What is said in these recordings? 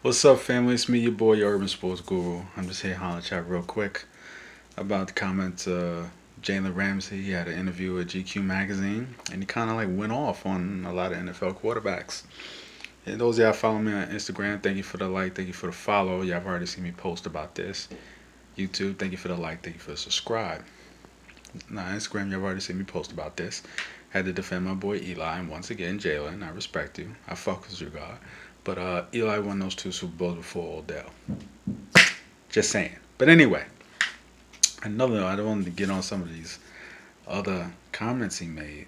What's up, family? It's me, your boy, your urban sports guru. I'm just here hollering at y'all real quick about the comments. Jalen Ramsey, he had an interview with GQ magazine, and he kind of like went off on a lot of NFL quarterbacks. And those of y'all follow me on Instagram, thank you for the like, thank you for the follow. Y'all have already seen me post about this. YouTube, thank you for the like, thank you for the subscribe. Now, Instagram, y'all have already seen me post about this. Had to defend my boy Eli, and once again, Jalen, I respect you. I fuck with you, God. But Eli won those two Super Bowls before Odell. Just saying. But anyway, I don't want to get on some of these other comments he made.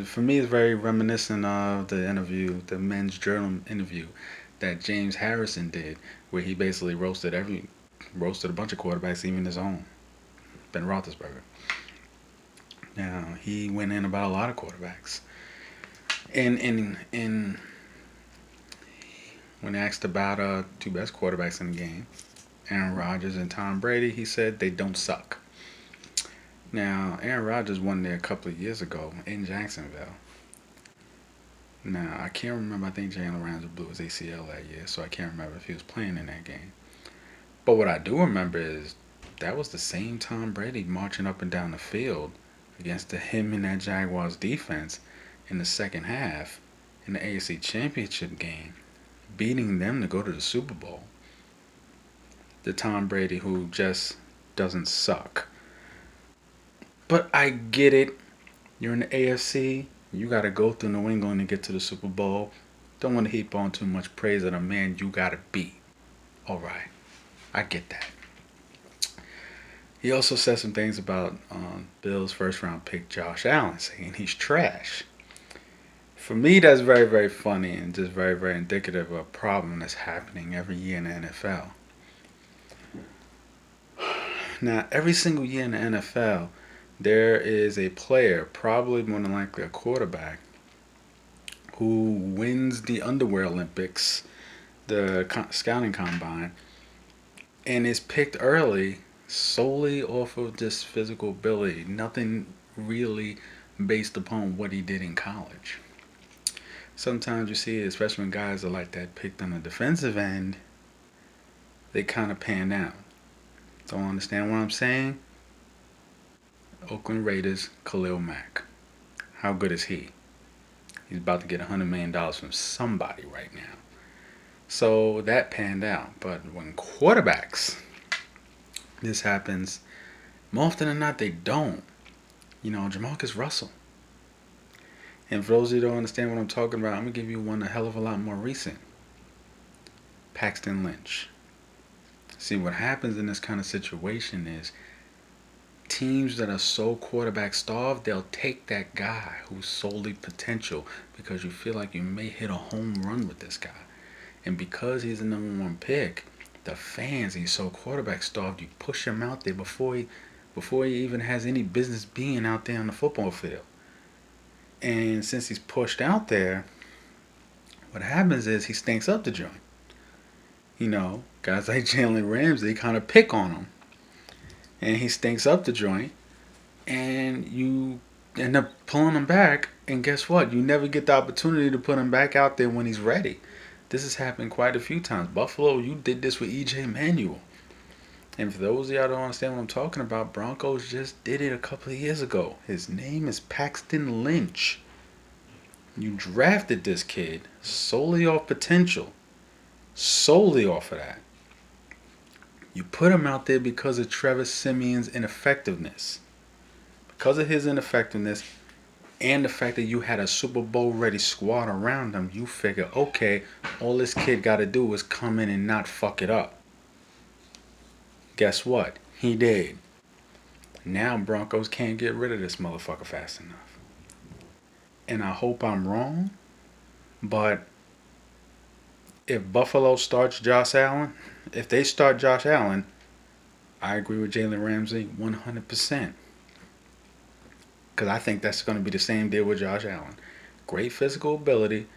For me, it's very reminiscent of the interview, the Men's Journal interview that James Harrison did, where he basically roasted a bunch of quarterbacks, even his own, Ben Roethlisberger. Now he went in about a lot of quarterbacks, and when asked about two best quarterbacks in the game, Aaron Rodgers and Tom Brady, he said they don't suck. Now, Aaron Rodgers won there a couple of years ago in Jacksonville. Now, I can't remember. I think Jalen Ramsey blew his ACL that year, so I can't remember if he was playing in that game. But what I do remember is that was the same Tom Brady marching up and down the field against him and that Jaguars defense in the second half in the AFC Championship game, beating them to go to the Super Bowl. The Tom Brady who just doesn't suck. But I get it. You're in the AFC. You got to go through New England to get to the Super Bowl. Don't want to heap on too much praise on a man you got to beat. All right. I get that. He also said some things about Bill's first round pick, Josh Allen, saying he's trash. For me, that's very, very funny and just very, very indicative of a problem that's happening every year in the NFL. Now, every single year in the NFL, there is a player, probably more than likely a quarterback, who wins the Underwear Olympics, the scouting combine, and is picked early solely off of just physical ability. Nothing really based upon what he did in college. Sometimes you see, especially when guys are like that picked on the defensive end, they kind of pan out. Don't understand what I'm saying? Oakland Raiders, Khalil Mack. How good is he? He's about to get $100 million from somebody right now. So that panned out. But when quarterbacks, this happens, more often than not, they don't. Jamarcus Russell. And for those of you who don't understand what I'm talking about, I'm going to give you one a hell of a lot more recent. Paxton Lynch. See, what happens in this kind of situation is teams that are so quarterback starved, they'll take that guy who's solely potential because you feel like you may hit a home run with this guy. And because he's the number one pick, the fans, he's so quarterback starved, you push him out there before he even has any business being out there on the football field. And since he's pushed out there, what happens is he stinks up the joint. Guys like Jalen Ramsey kind of pick on him. And he stinks up the joint. And you end up pulling him back. And guess what? You never get the opportunity to put him back out there when he's ready. This has happened quite a few times. Buffalo, you did this with E.J. Manuel. And for those of y'all who don't understand what I'm talking about, Broncos just did it a couple of years ago. His name is Paxton Lynch. You drafted this kid solely off potential. Solely off of that. You put him out there because of Trevor Siemian's ineffectiveness. Because of his ineffectiveness and the fact that you had a Super Bowl ready squad around him, you figure, okay, all this kid got to do is come in and not fuck it up. Guess what? He did. Now Broncos can't get rid of this motherfucker fast enough. And I hope I'm wrong, but if Buffalo starts Josh Allen, if they start Josh Allen, I agree with Jalen Ramsey 100%. Because I think that's going to be the same deal with Josh Allen. Great physical ability,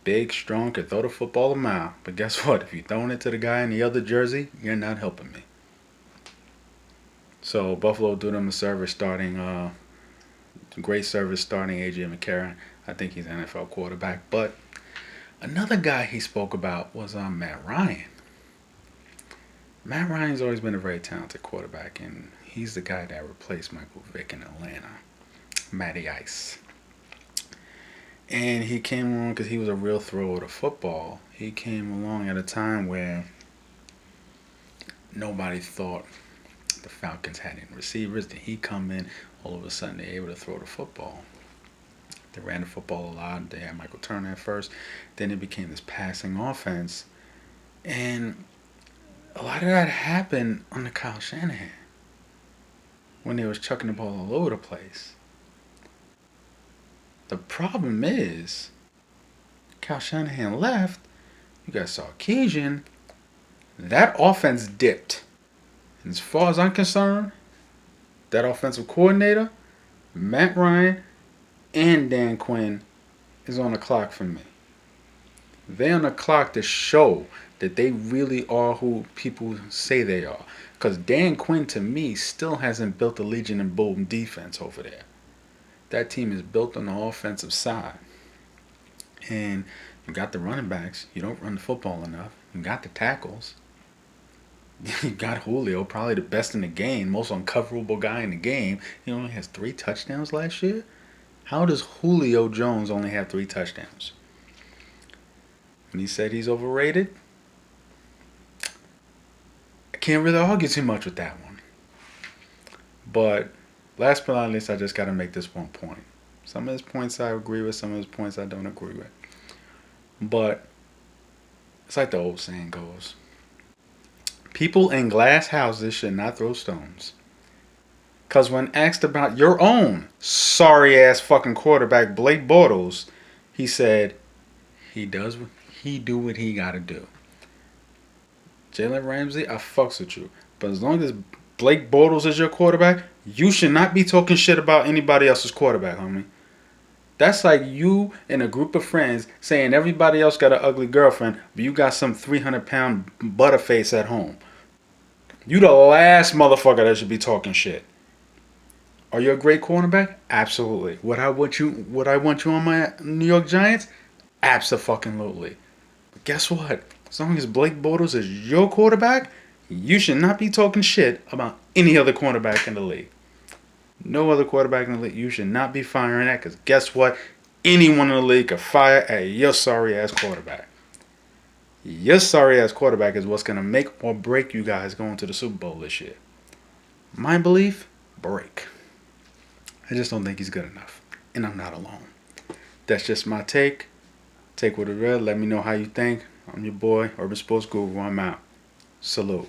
big, strong, can throw the football a mile. But guess what? If you're throwing it to the guy in the other jersey, you're not helping me. So Buffalo do them a service starting, great service starting A.J. McCarron. I think he's an NFL quarterback. But Another guy he spoke about was Matt Ryan. Matt Ryan's always been a very talented quarterback, and he's the guy that replaced Michael Vick in Atlanta, Matty Ice. And he came along because he was a real thrower of football. He came along at a time where nobody thought the Falcons had any receivers. Then he come in, all of a sudden they're able to throw the football. They ran the football a lot. They had Michael Turner at first. Then it became this passing offense. And a lot of that happened under Kyle Shanahan when they was chucking the ball all over the place. The problem is, Kyle Shanahan left. You got Sarkisian. That offense dipped. And as far as I'm concerned, that offensive coordinator, Matt Ryan, and Dan Quinn is on the clock for me. They're on the clock to show that they really are who people say they are. Because Dan Quinn, to me, still hasn't built the Legion and Boom defense over there. That team is built on the offensive side. And you got the running backs. You don't run the football enough. You got the tackles. You got Julio, probably the best in the game, most uncoverable guy in the game. He only has 3 touchdowns last year. How does Julio Jones only have 3 touchdowns? When he said he's overrated, I can't really argue too much with that one. But last but not least, I just got to make this one point. Some of his points I agree with, some of his points I don't agree with. But it's like the old saying goes. People in glass houses should not throw stones. Because when asked about your own sorry-ass fucking quarterback, Blake Bortles, he said he do what he got to do. Jalen Ramsey, I fucks with you. But as long as Blake Bortles is your quarterback, you should not be talking shit about anybody else's quarterback, homie. That's like you and a group of friends saying everybody else got an ugly girlfriend, but you got some 300-pound butterface at home. You the last motherfucker that should be talking shit. Are you a great cornerback? Absolutely. Would I want you on my New York Giants? Absolutely. But guess what? As long as Blake Bortles is your quarterback, you should not be talking shit about any other cornerback in the league. No other quarterback in the league. You should not be firing at, because guess what? Anyone in the league could fire at your sorry-ass quarterback. Your sorry-ass quarterback is what's going to make or break you guys going to the Super Bowl this year. My belief, break. I just don't think he's good enough. And I'm not alone. That's just my take. Take what it read. Let me know how you think. I'm your boy, Urban Sports Guru. I'm out. Salute.